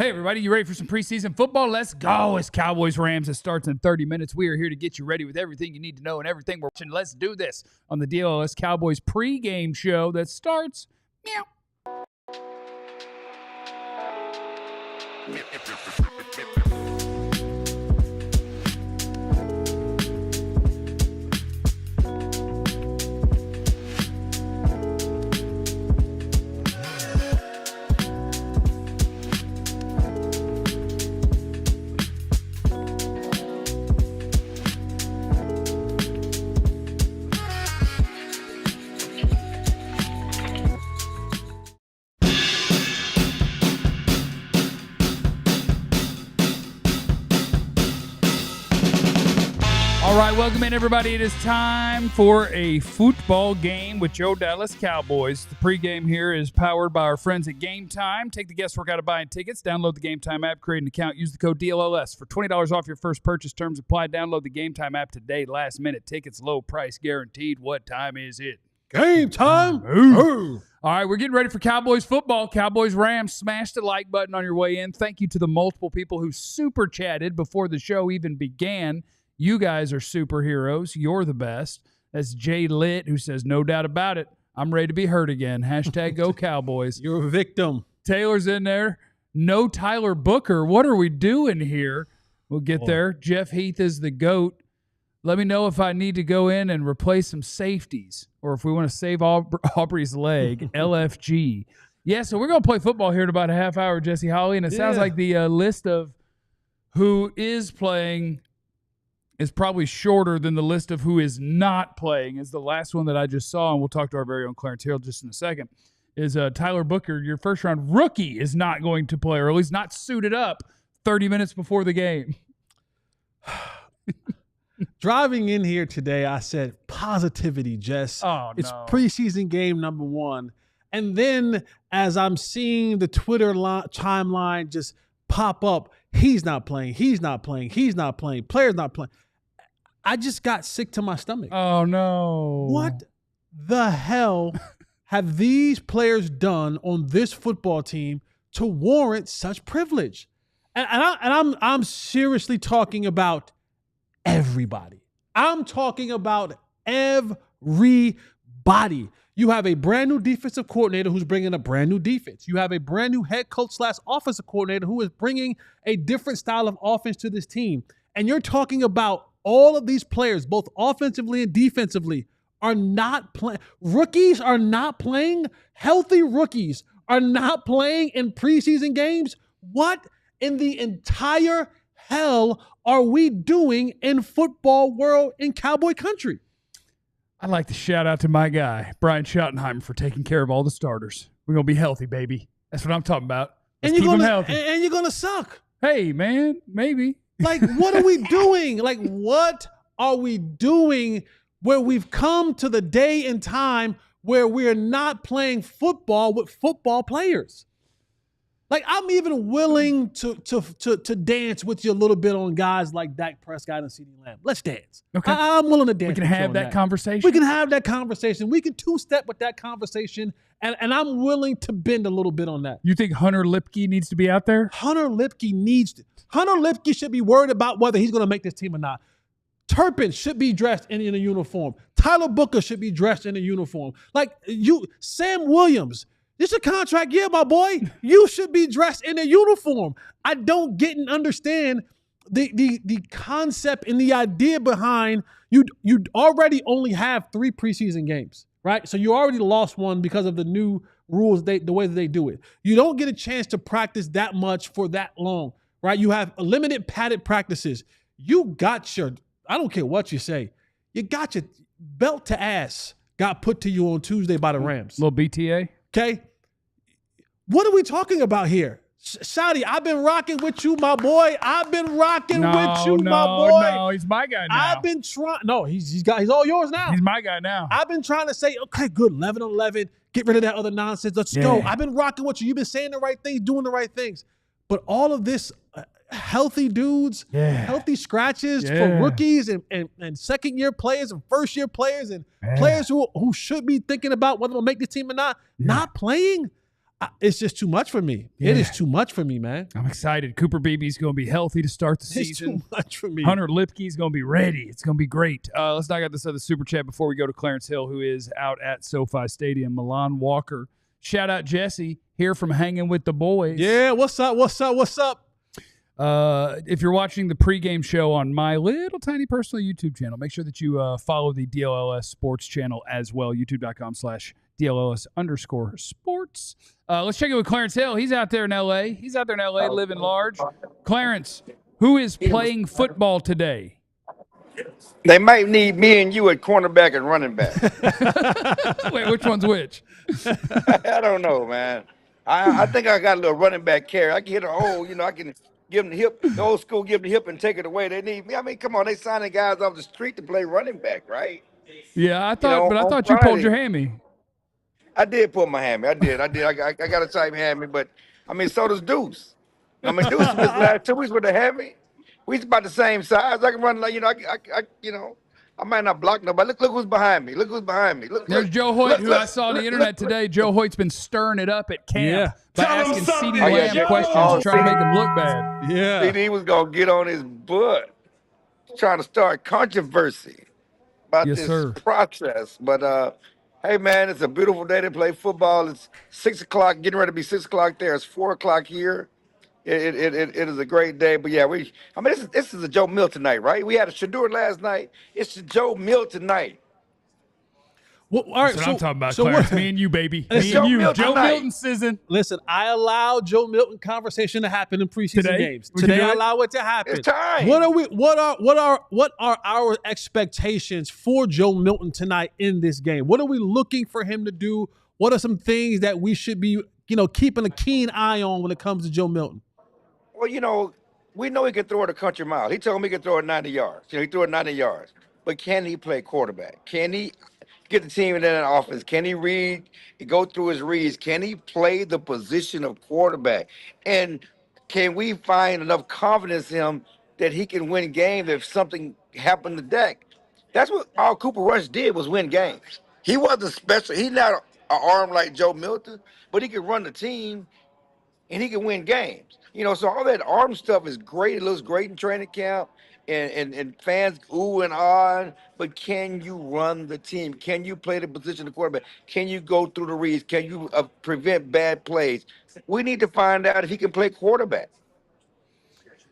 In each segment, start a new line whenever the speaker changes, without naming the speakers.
Hey, everybody, you ready for some preseason football? Let's go. It's Cowboys-Rams. It starts in 30 minutes. We are here to get you ready with everything you need to know and everything we're watching. Let's do this on the DLLS Cowboys pregame show that starts meow. All right, welcome in, everybody. It is time for a football game with your Dallas Cowboys. The pregame here is powered by our friends at Game Time. Take the guesswork out of buying tickets. Download the Game Time app, create an account, use the code DLLS for $20 off your first purchase. Terms apply. Download the Game Time app today. Last minute tickets, low price guaranteed. What time is it?
Game time.
Ooh. All right, we're getting ready for Cowboys football. Cowboys-Rams. Smash the like button on your way in. Thank you to the multiple people who super chatted before the show even began. You guys are superheroes. You're the best. That's Jay Litt, who says, no doubt about it. I'm ready to be hurt again. Hashtag go Cowboys.
You're a victim.
Taylor's in there. No Tyler Booker. What are we doing here? We'll get there. Jeff Heath is the GOAT. Let me know if I need to go in and replace some safeties or if we want to save Aubrey's leg. LFG. Yeah, so we're going to play football here in about a half hour, Jesse Holly, and it sounds like the list of who is playing is probably shorter than the list of who is not playing. Is the last one that I just saw, and we'll talk to our very own Clarence Hill just in a second, is Tyler Booker, your first-round rookie, is not going to play early. He's not suited up 30 minutes before the game.
Driving in here today, I said, positivity, Jess.
Oh,
it's
no.
preseason game number one. And then as I'm seeing the Twitter timeline just pop up, he's not playing, he's not playing, he's not playing, player's not playing. I just got sick to my stomach.
Oh, no.
What the hell have these players done on this football team to warrant such privilege? And I'm seriously talking about everybody. I'm talking about everybody. You have a brand new defensive coordinator who's bringing a brand new defense. You have a brand new head coach / offensive coordinator who is bringing a different style of offense to this team. And you're talking about all of these players, both offensively and defensively, are not playing. Rookies are not playing. Healthy rookies are not playing in preseason games. What in the entire hell are we doing in football world in Cowboy country?
I'd like to shout out to my guy, Brian Schottenheimer, for taking care of all the starters. We're going to be healthy, baby. That's what I'm talking about. Let's keep them healthy.
And you're going to suck.
Hey, man, maybe.
Like, what are we doing? Like, what are we doing where we've come to the day and time where we're not playing football with football players? Like, I'm even willing to dance with you a little bit on guys like Dak Prescott and CeeDee Lamb. Let's dance.
Okay.
I'm willing to dance.
We can have that conversation.
We can have that conversation. We can two-step with that conversation, and I'm willing to bend a little bit on that.
You think Hunter Lipke needs to be out there?
Hunter Lipke should be worried about whether he's going to make this team or not. Turpin should be dressed in a uniform. Tyler Booker should be dressed in a uniform. Like Sam Williams, this is a contract year, my boy. You should be dressed in a uniform. I don't get and understand the concept and the idea behind you already only have 3 preseason games, right? So you already lost one because of the new rules, the way that they do it. You don't get a chance to practice that much for that long, right? You have limited padded practices. You got your, I don't care what you say, you got your belt to ass got put to you on Tuesday by the Rams.
Little BTA.
Okay. What are we talking about here? Shotty, I've been rocking with you, my boy. I've been rocking with you, my boy.
No, he's my guy now.
I've been trying. No, he's all yours now.
He's my guy now.
I've been trying to say, okay, good, 11-11. Get rid of that other nonsense. Let's go. I've been rocking with you. You've been saying the right things, doing the right things. But all of this healthy dudes, healthy scratches for rookies and second-year players and first-year players and players who should be thinking about whether they'll make this team or not playing. It's just too much for me.
Yeah.
It is too much for me, man.
I'm excited. Cooper Beebe's going to be healthy to start the season.
It's too much for me.
Hunter Lipke's going to be ready. It's going to be great. Let's knock out this other super chat before we go to Clarence Hill, who is out at SoFi Stadium. Milan Walker. Shout out Jesse here from Hanging with the Boys.
Yeah, what's up?
If you're watching the pregame show on my little tiny personal YouTube channel, make sure that you follow the DLLS Sports channel as well, youtube.com/DLLS_sports. Let's check in with Clarence Hill. He's out there in L.A. Living large. Clarence, who is playing football today?
They might need me and you at cornerback and running back.
Wait, which one's which?
I don't know, man. I think I got a little running back carry. I can hit a hole, I can give them the hip, the old school, give them the hip and take it away. They need me. I mean, come on, they signing guys off the street to play running back, right?
Yeah, I thought you pulled your hammy.
I did pull my hammy. I did. I got a tight hammy, but I mean, so does Deuce. I mean, Deuce missed last 2 weeks with a hammy. We about the same size. I can run like, I might not block nobody. Look who's behind me. Look,
There's Joe Hoyt, who I saw on the internet today. Joe Hoyt's been stirring it up at camp by asking CeeDee Lamb questions to try to make him look bad.
Yeah.
CeeDee was going to get on his butt trying to start controversy about this process. But, hey, man, it's a beautiful day to play football. It's 6 o'clock, getting ready to be 6 o'clock there. It's 4 o'clock here. It is a great day, but yeah, this is a Joe Milton night, right? We had a Shador last night. It's a Joe Milton night.
Well, all right,
That's what I'm talking about, Clarence. Me and you, baby. Me and you. Joe Milton season.
Listen, I allow Joe Milton conversation to happen in preseason games. Today, I allow it to happen.
It's time.
What are our expectations for Joe Milton tonight in this game? What are we looking for him to do? What are some things that we should be, keeping a keen eye on when it comes to Joe Milton?
Well, we know he can throw it a country mile. He told me he could throw it 90 yards. He threw it 90 yards. But can he play quarterback? Can he get the team in that offense? Can he go through his reads? Can he play the position of quarterback? And can we find enough confidence in him that he can win games if something happened to Dak? That's what all Cooper Rush did, was win games. He wasn't special. He's not an arm like Joe Milton, but he can run the team and he can win games. So all that arm stuff is great. It looks great in training camp, and fans ooh and ah. But can you run the team? Can you play the position of quarterback? Can you go through the reads? Can you prevent bad plays? We need to find out if he can play quarterback.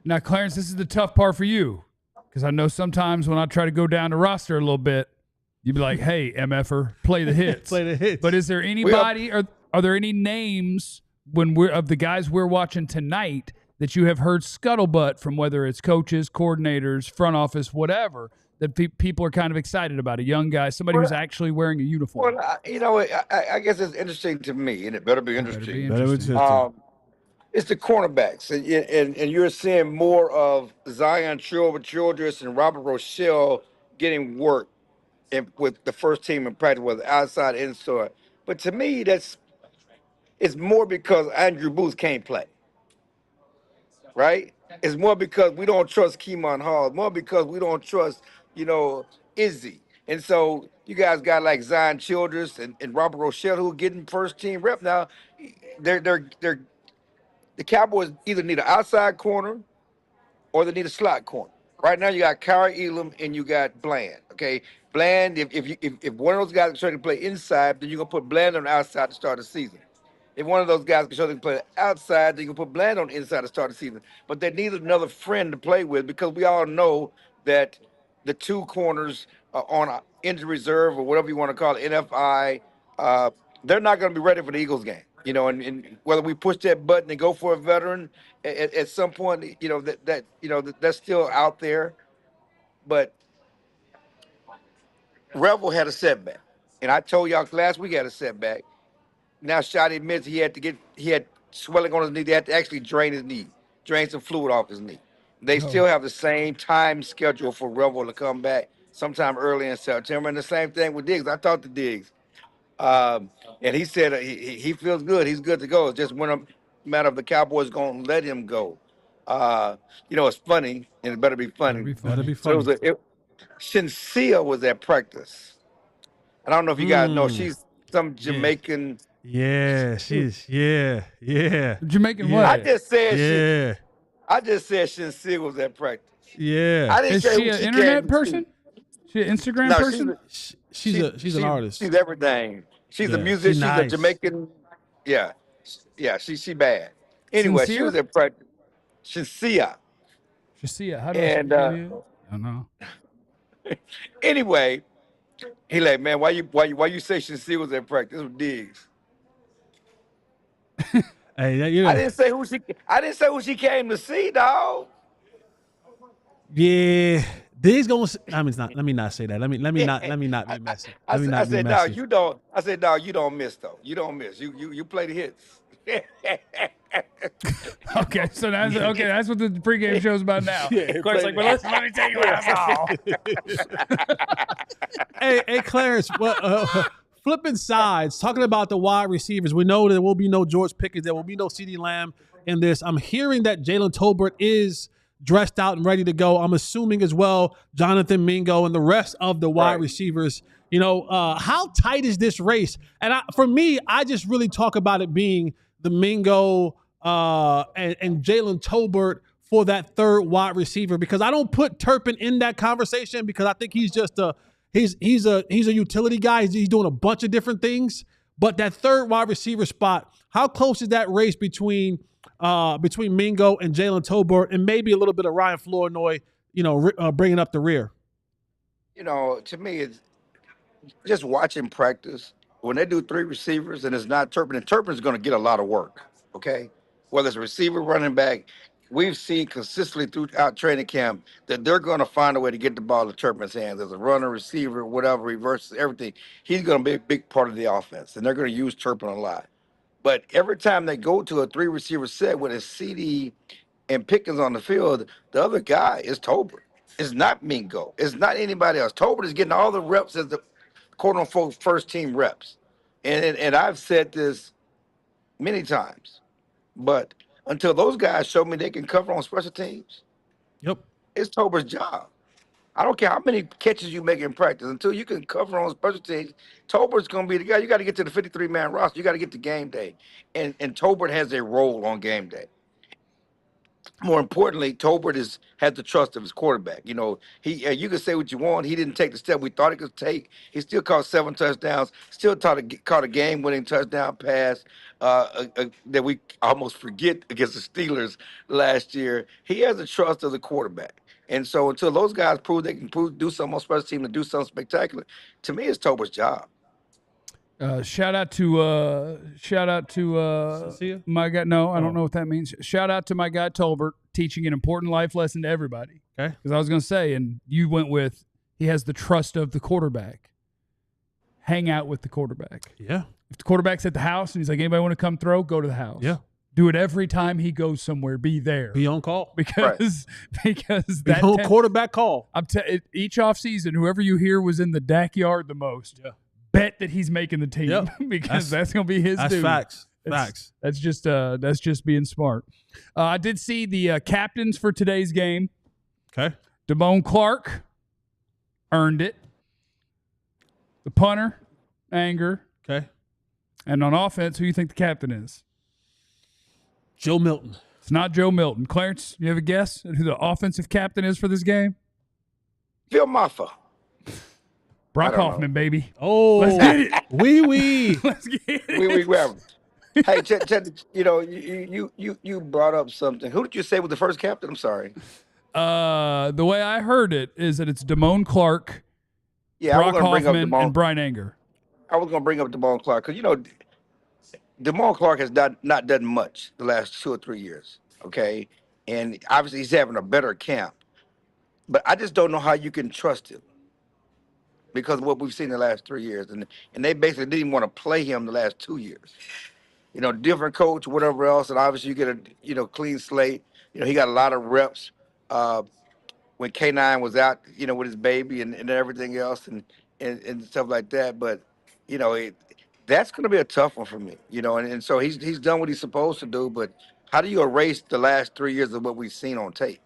Now, Clarence, this is the tough part for you, because I know sometimes when I try to go down the roster a little bit, you'd be like, hey, MFer, play the hits.
Play the hits.
But is there anybody, are there any names of the guys we're watching tonight that you have heard scuttlebutt from, whether it's coaches, coordinators, front office, whatever, that people are kind of excited about? A young guy, somebody who's actually wearing a uniform.
Well, I guess it's interesting to me, and it better be interesting. It's the cornerbacks, and you're seeing more of Zion Childress and Robert Rochelle getting work with the first team in practice, whether outside, inside. But to me, it's more because Andrew Booth can't play, right? It's more because we don't trust Keemon Hall. It's more because we don't trust, Izzy. And so you guys got like Zion Childress and Robert Rochelle who are getting first team rep now. The Cowboys either need an outside corner or they need a slot corner. Right now you got Kyrie Elam and you got Bland. Okay, Bland. If one of those guys is trying to play inside, then you're gonna put Bland on the outside to start the season. If one of those guys can show they can play outside, then you can put Bland on the inside to start the season. But they need another friend to play with, because we all know that the two corners on injury reserve, or whatever you want to call it, NFI, they're not going to be ready for the Eagles game. And whether we push that button and go for a veteran at some point, that's still out there. But Revel had a setback, and I told y'all last week he had a setback. Now Shotty admits he had swelling on his knee. They had to actually drain his knee, drain some fluid off his knee. They still have the same time schedule for Revel to come back sometime early in September. And the same thing with Diggs. I talked to Diggs, and he said he feels good. He's good to go. It's just when a matter of the Cowboys going to let him go. It's funny, and it better be funny.
Better be
So
funny.
Shinsia was at practice. And I don't know if you guys know, she's some Jamaican
Yeah, she's yeah.
Jamaican
Yeah.
what?
I just said
Yeah.
I just said Shinsia was at practice.
Yeah.
I didn't
Is
say
she
who
an
she
internet
came to
person?
see.
She an Instagram
No,
person?
She's an artist.
she's everything. She's a
Yeah.
music.
She's
She's a
nice.
Jamaican. Yeah, yeah. She bad. Anyway, she was
Sincere?
at practice. Shinsia.
Shasia. How do I say
And
I don't know.
anyway, he like, man, why you say Shinsia was at practice? This was Diggs.
Hey, you
I
know,
didn't say who she. I didn't say who she came to see, dog.
yeah. These gonna. I mean, it's not. Let me not say that. Let me not be messy. Let me
I
not be
said, dog,
messy.
you don't. I said, dog, you don't miss though. You don't miss. You play the hits.
Okay, so that's what the pregame show's about now.
Yeah,
Clark's like, well, listen, let me tell you what I saw.
Hey, Clarence. Well, flipping sides, talking about the wide receivers. We know there will be no George Pickens. There will be no CeeDee Lamb in this. I'm hearing that Jalen Tolbert is dressed out and ready to go. I'm assuming as well Jonathan Mingo and the rest of the wide receivers. You know, how tight is this race? And for me, I just really talk about it being the Mingo and Jalen Tolbert for that third wide receiver, because I don't put Turpin in that conversation because I think he's just he's a utility guy. He's doing a bunch of different things. But that third wide receiver spot, how close is that race between Mingo and Jalen Tolbert, and maybe a little bit of Ryan Flournoy, bringing up the rear?
You know, to me, it's just watching practice. When they do three receivers and it's not Turpin, and Turpin's going to get a lot of work. Okay, whether it's a receiver, running back, we've seen consistently throughout training camp that they're going to find a way to get the ball to Turpin's hands as a runner, receiver, whatever, reverses, everything. He's going to be a big part of the offense, and they're going to use Turpin a lot. But every time they go to a three receiver set with a CD and Pickens on the field, the other guy is Tolbert. It's not Mingo. It's not anybody else. Tolbert is getting all the reps as the quote unquote first team reps. And I've said this many times, but until those guys show me they can cover on special teams,
Yep.
it's Tolbert's job. I don't care how many catches you make in practice. Until you can cover on special teams, Tolbert's going to be the guy. You got to get to the 53-man roster. You got to get to game day. And Tolbert has a role on game day. More importantly, Tolbert had the trust of his quarterback. You know, you can say what you want. He didn't take the step we thought he could take. He still caught 7 touchdowns. Still caught a game-winning touchdown pass that we almost forget against the Steelers last year. He has the trust of the quarterback. And so until those guys prove they can do something on special team and do something spectacular, to me, it's Tolbert's job.
Shout out to
Cynthia?
my guy. No, I don't know what that means. Shout out to my guy Tolbert, teaching an important life lesson to everybody.
Okay.
Because I was going to say, and you went with, he has the trust of the quarterback. Hang out with the quarterback.
Yeah.
If the quarterback's at the house and he's like, anybody want to come throw? Go to the house.
Yeah.
Do it every time he goes somewhere. Be there.
Be on call.
Because
Be
that
on quarterback call.
each offseason, whoever you hear was in the backyard the most.
Yeah.
Bet that he's making the team.
Yep.
Because that's going to be his
That's
dude.
facts.
That's just being smart. I did see the captains for today's game.
Okay.
Deone Clark earned it. The punter, Anger.
Okay.
And on offense, who you think the captain is?
Joe Milton.
It's not Joe Milton. Clarence, you have a guess at who the offensive captain is for this game?
Phil Maffa.
Brock
I don't
Hoffman,
know.
baby.
Oh,
Let's get it.
wee.
Let's get it.
We grab him. Hey, Chet, you know, you brought up something. Who did you say was the first captain? I'm sorry.
The way I heard it is that it's Deone Clark,
Yeah, I was
Brock
going to bring up
Hoffman, and Brian Anger.
I was going to bring up Deone Clark because, you know, Deone Clark has not done much the last 2 or 3 years, okay? And obviously he's having a better camp. But I just don't know how you can trust him because of what we've seen the last 3 years. And they basically didn't even want to play him the last 2 years. You know, different coach, whatever else, and obviously you get a clean slate. You know, he got a lot of reps when K9 was out, you know, with his baby and everything else and stuff like that. But, you know, that's going to be a tough one for me, you know. And so he's done what he's supposed to do. But how do you erase the last 3 years of what we've seen on tape?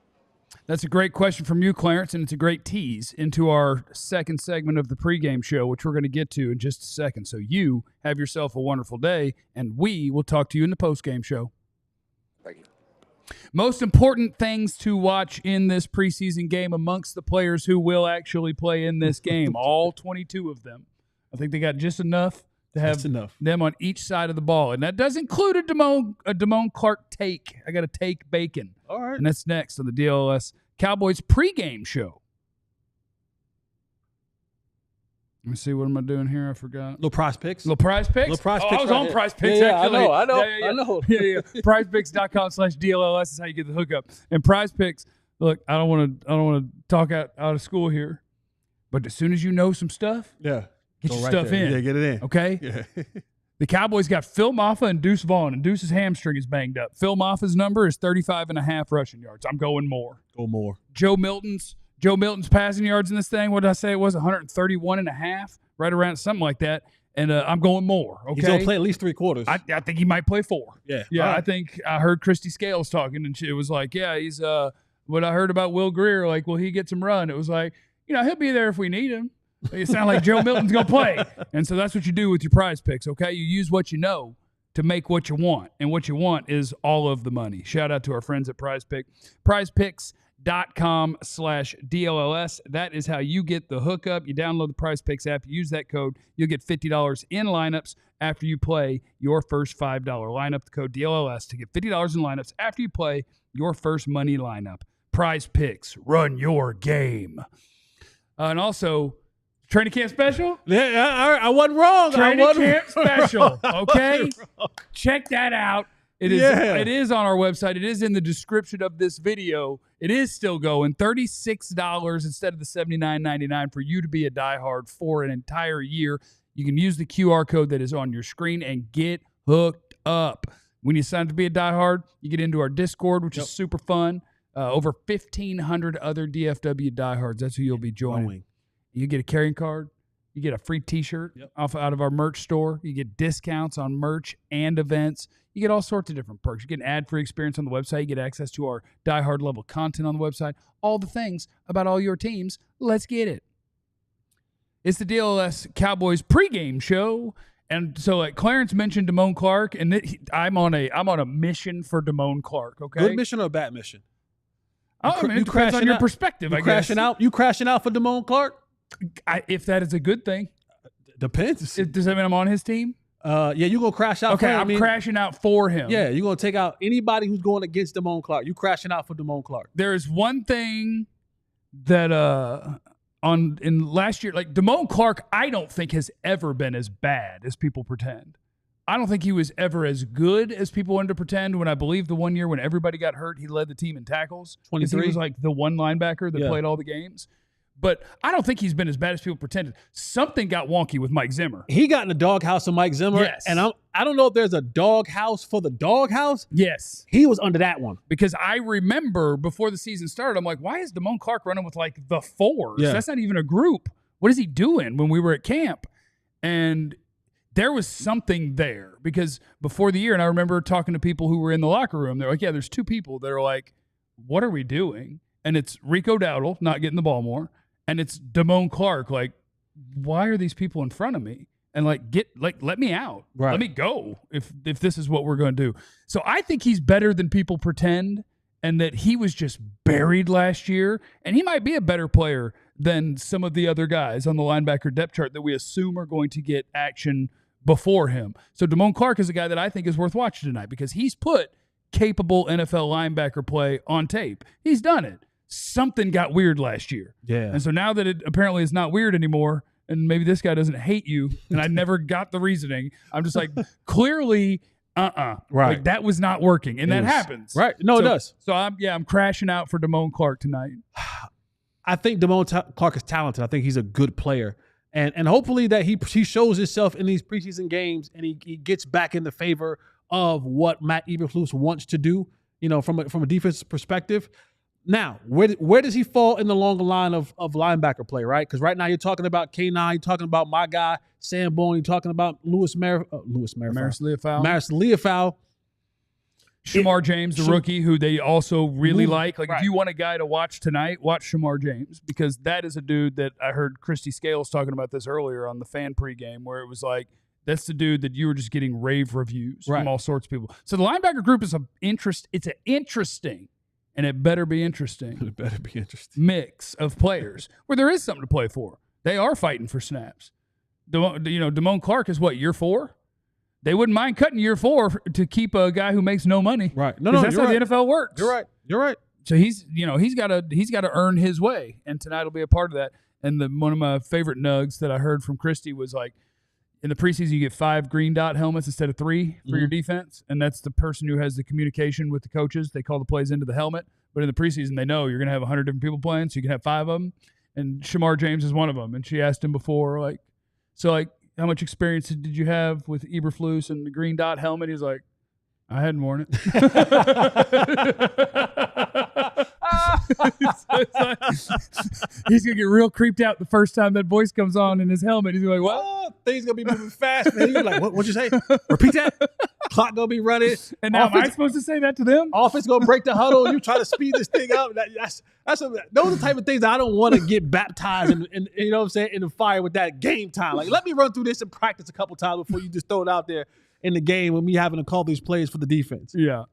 That's a great question from you, Clarence, and it's a great tease into our second segment of the pregame show, which we're going to get to in just a second. So you have yourself a wonderful day, and we will talk to you in the postgame show.
Thank you.
Most important things to watch in this preseason game amongst the players who will actually play in this game, all 22 of them. I think they got just enough to have them on each side of the ball. And that does include a Deone Clark take. I got a take bacon.
All right.
And that's next on the DLLS Cowboys pregame show. Let me see. What am I doing here? I forgot.
Little prize picks.
Little prize picks?
Little prize
I was on prize picks,
yeah,
actually.
I know.
Yeah. Prizepicks.com/DLLS is how you get the hookup. And prize picks, look, I don't want to talk out of school here, but as soon as you know some stuff,
yeah.
get your stuff in.
Yeah, get it in.
Okay?
Yeah.
The Cowboys got Phil Maffa and Deuce Vaughn, and Deuce's hamstring is banged up. Phil Maffa's number is 35.5 rushing yards. I'm going more.
Go more.
Joe Milton's passing yards in this thing, what did I say it was, 131.5, right around something like that. And I'm going more, okay?
He's going to play at least 3 quarters.
I think he might play 4.
Yeah.
Yeah,
Right.
I think I heard Christy Scales talking, and it was like, yeah, he's what I heard about Will Greer, like, will he get some run? It was like, he'll be there if we need him. It sounds like Joe Milton's going to play. And so that's what you do with your prize picks, okay? You use what you know to make what you want. And what you want is all of the money. Shout out to our friends at Prize Pick. PrizePicks.com/DLLS. That is how you get the hookup. You download the Prize Picks app. You use that code. You'll get $50 in lineups after you play your first $5 lineup. The code DLLS to get $50 in lineups after you play your first money lineup. Prize Picks. Run your game. And also, training camp special?
Yeah, I wasn't wrong.
Training camp special, okay? Check that out. It is on our website. It is in the description of this video. It is still going. $36 instead of the $79.99 for you to be a diehard for an entire year. You can use the QR code that is on your screen and get hooked up. When you sign up to be a diehard, you get into our Discord, which is super fun. Over 1,500 other DFW diehards. That's who you'll be joining. You get a carrying card. You get a free T-shirt out of our merch store. You get discounts on merch and events. You get all sorts of different perks. You get an ad-free experience on the website. You get access to our diehard level content on the website. All the things about all your teams. Let's get it. It's the DLLS Cowboys pregame show. And so, like Clarence mentioned Deone Clark, and I'm on a mission for Deone Clark. Okay,
good mission or a bad mission?
It depends on your perspective.
You crashing out for Deone Clark?
If that is a good thing.
Depends.
Does that mean I'm on his team?
Yeah, you're going to crash out
for him.
I'm
crashing out for him.
Yeah, you're going to take out anybody who's going against Deone Clark. You crashing out for Deone Clark.
There is one thing that in last year, like Deone Clark, I don't think has ever been as bad as people pretend. I don't think he was ever as good as people wanted to pretend. When I believe the one year when everybody got hurt, he led the team in tackles.
23.
He was like the one linebacker that played all the games. But I don't think he's been as bad as people pretended. Something got wonky with Mike Zimmer.
He got in the doghouse of Mike Zimmer.
Yes.
And I don't know if there's a doghouse for the doghouse.
Yes.
He was under that one.
Because I remember before the season started, I'm like, why is Deone Clark running with like the 4s?
Yeah.
That's not even a group. What is he doing when we were at camp? And there was something there because before the year, and I remember talking to people who were in the locker room, they're like, yeah, there's 2 people that are like, what are we doing? And it's Rico Dowdle not getting the ball more. And it's Deone Clark, like, why are these people in front of me? And let me out.
Right.
Let me go if this is what we're going to do. So I think he's better than people pretend, and that he was just buried last year. And he might be a better player than some of the other guys on the linebacker depth chart that we assume are going to get action before him. So Deone Clark is a guy that I think is worth watching tonight because he's put capable NFL linebacker play on tape. He's done it. Something got weird last year.
Yeah.
And so now that it apparently is not weird anymore, and maybe this guy doesn't hate you, and I never got the reasoning, I'm just like, clearly,
Right.
Like, that was not working. And that happens.
Right. No, it does.
So I'm crashing out for Deone Clark tonight.
I think Deone Clark is talented. I think he's a good player. And hopefully that he shows himself in these preseason games and he gets back in the favor of what Matt Eberflus wants to do, from a defensive perspective. Now, where does he fall in the longer line of linebacker play, right? Because right now you're talking about K9, you're talking about my guy, Sam Bowen, you're talking about Maris Leofau.
Shamar James, the rookie, who they also really like. Like,
right.
if you want a guy to watch tonight, watch Shamar James, because that is a dude that I heard Christy Scales talking about this earlier on the fan pregame, where it was like, that's the dude that you were just getting rave reviews from all sorts of people. So the linebacker group is it's an interesting, and it better be interesting.
It better be interesting.
Mix of players where there is something to play for. They are fighting for snaps. Deone Clark is what, year 4? They wouldn't mind cutting year 4 to keep a guy who makes no money.
Right.
No, that's how the NFL works.
You're right.
So he's got to earn his way, and tonight will be a part of that. And one of my favorite nugs that I heard from Christy was like, in the preseason you get 5 green dot helmets instead of 3 for your defense, and that's the person who has the communication with the coaches. They call the plays into the helmet, but in the preseason they know you're going to have 100 different people playing, so you can have 5 of them. And Shamar James is one of them. And she asked him before, like, how much experience did you have with Eberflus and the green dot helmet? He's like, I hadn't worn it. He's going to get real creeped out the first time that voice comes on in his helmet. He's like, what?
Oh, things going to be moving fast, man. He's like, what'd you say? Repeat that. Clock going to be running.
And now am I supposed to say that to them?
Offense going to break the huddle. You try to speed this thing up. Those are the type of things that I don't want to get baptized in, you know what I'm saying, in the fire with that game time. Like, let me run through this and practice a couple times before you just throw it out there in the game when me having to call these plays for the defense.
Yeah.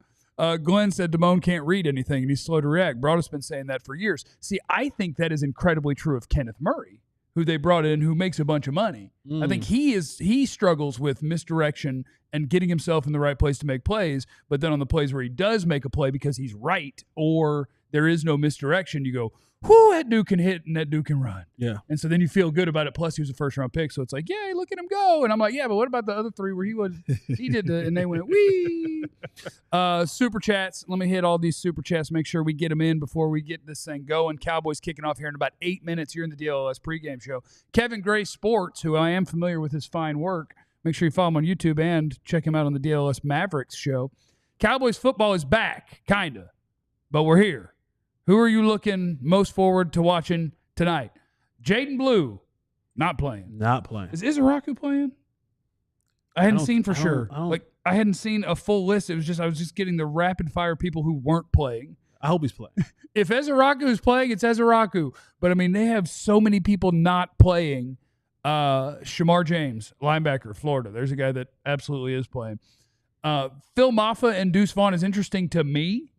Glenn said Deone can't read anything and he's slow to react. Broadus been saying that for years. See, I think that is incredibly true of Kenneth Murray, who they brought in, who makes a bunch of money. I think he struggles with misdirection and getting himself in the right place to make plays, but then on the plays where he does make a play because he's right or there is no misdirection, you go, whoo, that dude can hit and that dude can run.
Yeah.
And so then you feel good about it. Plus, he was a first-round pick, so it's like, yay, look at him go. And I'm like, yeah, but what about the other 3 where he did the, and they went, wee. Super chats. Let me hit all these super chats, make sure we get them in before we get this thing going. Cowboys kicking off here in about 8 minutes here in the DLLS pregame show. Kevin Gray Sports, who I am familiar with his fine work. Make sure you follow him on YouTube and check him out on the DLS Mavericks show. Cowboys football is back, kind of, but we're here. Who are you looking most forward to watching tonight? Jaden Blue, not playing.
Not playing.
Is Izaraku playing? I hadn't seen for sure. I hadn't seen a full list. It was just I was just getting the rapid fire people who weren't playing.
I hope he's playing.
If Izaraku is playing, it's Izaraku. But I mean, they have so many people not playing. Shamar James, linebacker, Florida. There's a guy that absolutely is playing. Phil Maffa and Deuce Vaughn is interesting to me.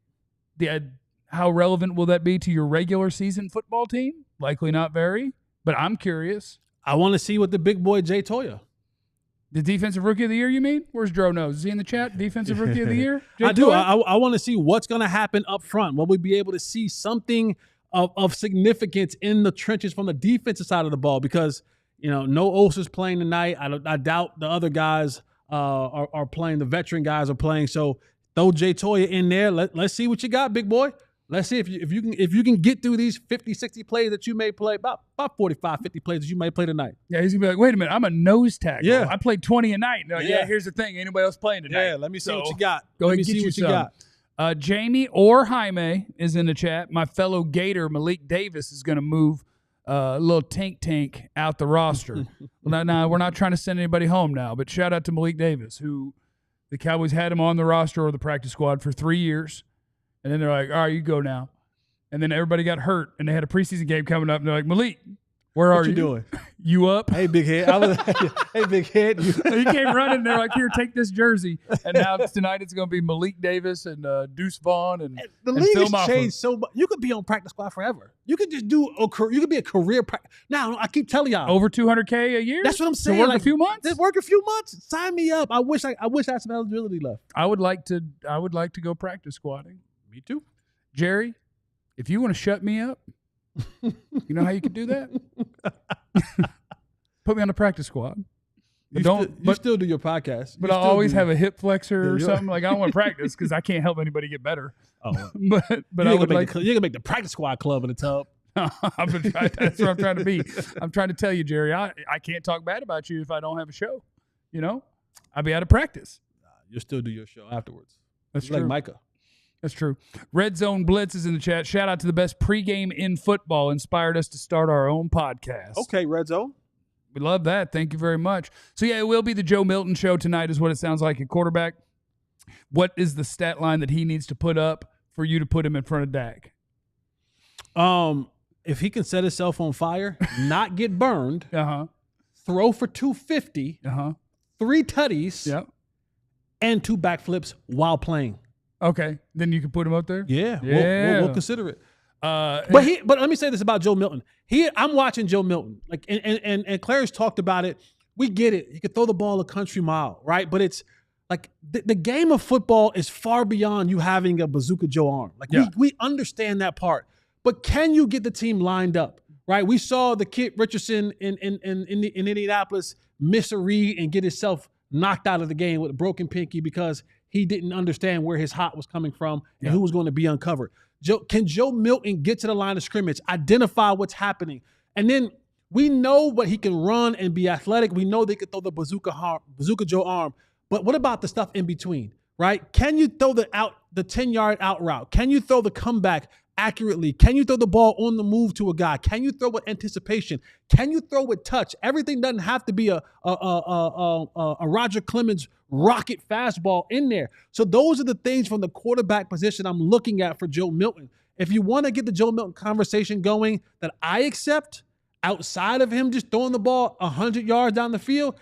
How relevant will that be to your regular season football team? Likely not very, but I'm curious.
I want to see what the big boy Jay Toya.
The defensive rookie of the year, you mean? Where's Dro Nose? Is he in the chat? Defensive rookie of the year?
I do. I want to see what's going to happen up front. Will we be able to see something of significance in the trenches from the defensive side of the ball? Because, no Osa's playing tonight. I doubt the other guys are playing. The veteran guys are playing. So throw Jay Toya in there. Let's see what you got, big boy. Let's see if you can get through these 50, 60 plays that you may play, about 45, 50 plays that you may play tonight.
Yeah, he's going to be like, wait a minute, I'm a nose tackle.
Yeah.
I played 20 a night. No, yeah, here's the thing. Anybody else playing tonight?
Yeah, let me see what you got.
Go ahead and get you some. Jamie or Jaime is in the chat. My fellow Gator, Malik Davis, is going to move a little tank out the roster. Now, we're not trying to send anybody home now, but shout out to Malik Davis, who the Cowboys had him on the roster or the practice squad for 3 years. And then they're like, all right, you go now. And then everybody got hurt, and they had a preseason game coming up, and they're like, Malik, where are you?
What you doing?
You up?
Hey, big head. Hey, big head.
He came running. They're like, here, take this jersey. And now tonight it's going to be Malik Davis and Deuce Vaughn and
the league
Phil
has
Maffa.
changed so much. You could be on practice squad forever. You could just you could be a career practice. Now, I keep telling y'all.
Over $200K a year?
That's what I'm saying.
To work a few months?
Just work a few months. Sign me up. I wish I had some eligibility left.
I would like to go practice squatting.
Me too.
Jerry, if you want to shut me up, you know how you could do that? Put me on the practice squad.
You still do your podcast.
But I'll always have a hip flexor or something. Like, I don't want to practice because I can't help anybody get better.
Oh,
but I would like
you're gonna make the practice squad club in the tub.
That's what I'm trying to be. I'm trying to tell you, Jerry, I can't talk bad about you if I don't have a show. I'll be out of practice.
You'll still do your show afterwards.
That's
true. Like Micah.
That's true. Red Zone Blitz is in the chat. Shout out to the best pregame in football. Inspired us to start our own podcast.
Okay, Red Zone.
We love that. Thank you very much. So, yeah, it will be the Joe Milton show tonight is what it sounds like at quarterback. What is the stat line that he needs to put up for you to put him in front of Dak?
If he can set himself on fire, not get burned, throw for 250, 3 tutties, and 2 backflips while playing.
Okay, then you can put him up there.
Yeah. We'll consider it. But let me say this about Joe Milton. I'm watching Joe Milton, like, and Clarence talked about it. We get it. He could throw the ball a country mile, right? But it's like the game of football is far beyond you having a Bazooka Joe arm. Like we understand that part. But can you get the team lined up, right? We saw the kid Richardson in Indianapolis miss a read and get himself knocked out of the game with a broken pinky because he didn't understand where his hot was coming from and who was going to be uncovered. Can Joe Milton get to the line of scrimmage, identify what's happening, and then we know what he can run and be athletic. We know they could throw the Bazooka Joe arm, but what about the stuff in between, right? Can you throw the 10-yard out route? Can you throw the comeback accurately? Can you throw the ball on the move to a guy? Can you throw with anticipation? Can you throw with touch? Everything doesn't have to be a Roger Clemens rocket fastball in there. So those are the things from the quarterback position I'm looking at for Joe Milton. If you want to get the Joe Milton conversation going that I accept, outside of him just throwing the ball 100 yards down the field,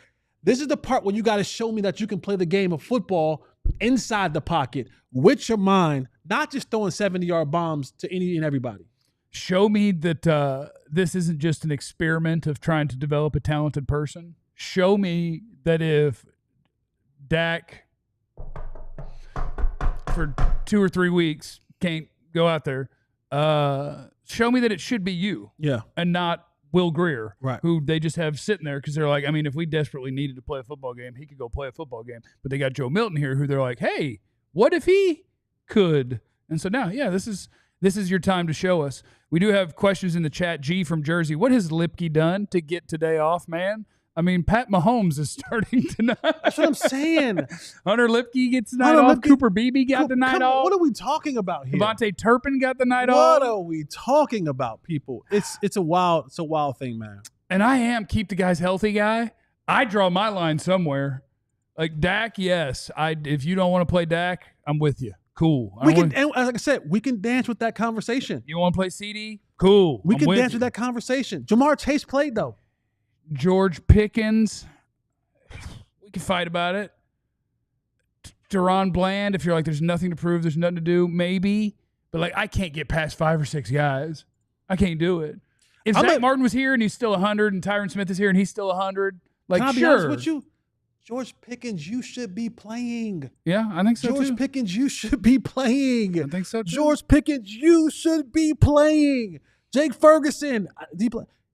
this is the part where you got to show me that you can play the game of football inside the pocket with your mind, not just throwing 70-yard bombs to any and everybody.
Show me that this isn't just an experiment of trying to develop a talented person. Show me that if Dak for 2 or 3 weeks can't go out there, show me that it should be you and not Will Grier, who they just have sitting there because they're like, I mean, if we desperately needed to play a football game, he could go play a football game. But they got Joe Milton here who they're like, hey, what if he could? And so now, this is your time to show us. We do have questions in the chat. G from Jersey, what has Lipke done to get today off, man? I mean, Pat Mahomes is starting tonight.
That's what I'm saying.
Hunter Lipke gets the night off. Cooper Beebe got the night off.
What are we talking about here?
Devontae Turpin got the night off.
What are we talking about, people? It's a wild thing, man.
And I am keep the guys healthy guy. I draw my line somewhere. Like Dak, yes. If you don't want to play Dak, I'm with you. Cool.
And like I said, we can dance with that conversation.
You want to play CD? Cool.
We can dance with that conversation. Jamar Chase played though.
George Pickens, we can fight about it. Deron Bland, if you're like, there's nothing to prove, there's nothing to do, maybe. But like, I can't get past 5 or 6 guys. I can't do it. If Zach Martin was here and he's still 100, and Tyron Smith is here and he's still 100, like,
can I be honest with you? George Pickens, you should be playing.
Yeah, I think so
George
too.
Pickens, you should be playing.
I think so too.
George Pickens, you should be playing. Jake Ferguson,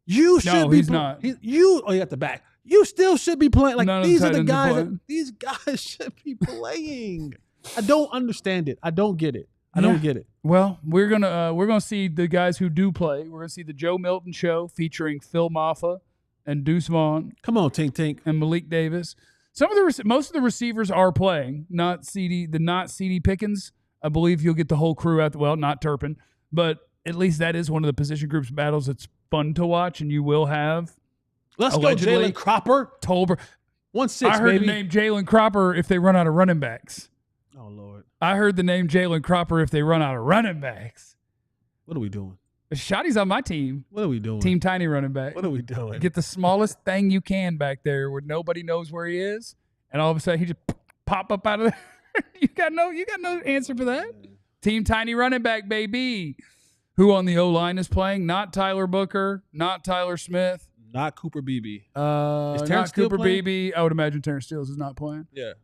you should be.
He's not.
You at the back. You still should be playing. Like, these are the guys. These guys should be playing. I don't understand it. I don't get it. I don't get it.
Well, we're gonna see the guys who do play. We're gonna see the Joe Milton show featuring Phil Maffa and Deuce Vaughn.
Come on, Tink
and Malik Davis. Most of the receivers are playing. Not CD Pickens. I believe you'll get the whole crew out. Well, not Turpin, but at least that is one of the position groups battles that's fun to watch, and you will have.
Let's go, Jalen Cropper.
Tolbert.
1-6,
I heard
baby.
the name Jalen Cropper if they run out of running backs.
Oh, Lord.
I heard the name Jalen Cropper if they run out of running backs.
What are we doing?
Shotty's on my team.
What are we doing?
Team Tiny running back.
What are we doing?
Get the smallest thing you can back there where nobody knows where he is, and all of a sudden he just pop up out of there. You got no answer for that. Team Tiny running back, baby. Who on the O-line is playing? Not Tyler Booker, not Tyler Smith.
Not Cooper Beebe.
Is Terrence Steele Cooper Beebe. I would imagine Terrence Steele is not playing.
Yeah.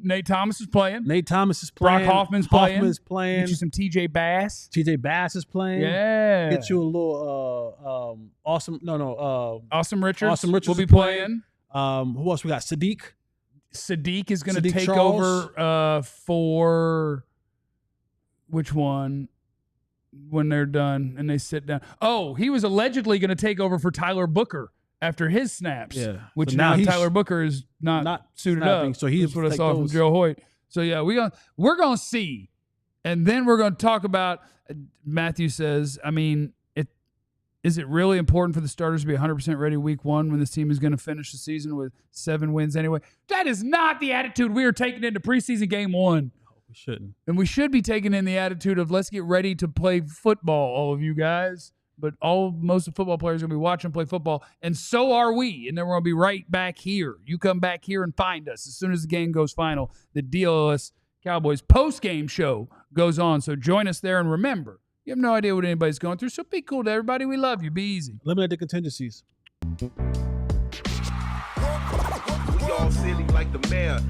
Nate Thomas is playing.
Brock
Hoffman's playing.
Get
you some TJ Bass.
TJ Bass is playing.
Yeah.
Get you a little Awesome Richards.
Awesome Richards will be playing.
Who else we got? Sadiq
is going to take
Charles.
over for which one? When they're done and they sit down. Oh, he was allegedly going to take over for Tyler Booker after his snaps.
Yeah.
Which
so
now Tyler Booker is not suited
snapping,
up.
So he's
what I saw from Joe Hoyt. So yeah, we're gonna see, and then we're gonna talk about. Matthew says, I mean, Is it really important for the starters to be 100% ready week 1 when this team is going to finish the season with 7 wins anyway? That is not the attitude we are taking into preseason game 1.
We shouldn't.
And we should be taking in the attitude of let's get ready to play football, all of you guys. But most of the football players are going to be watching play football, and so are we. And then we're going to be right back here. You come back here and find us. As soon as the game goes final, the DLLS Cowboys post-game show goes on. So join us there, and remember, you have no idea what anybody's going through, so be cool to everybody. We love you. Be easy.
Eliminate the contingencies.
We all silly like the mayor.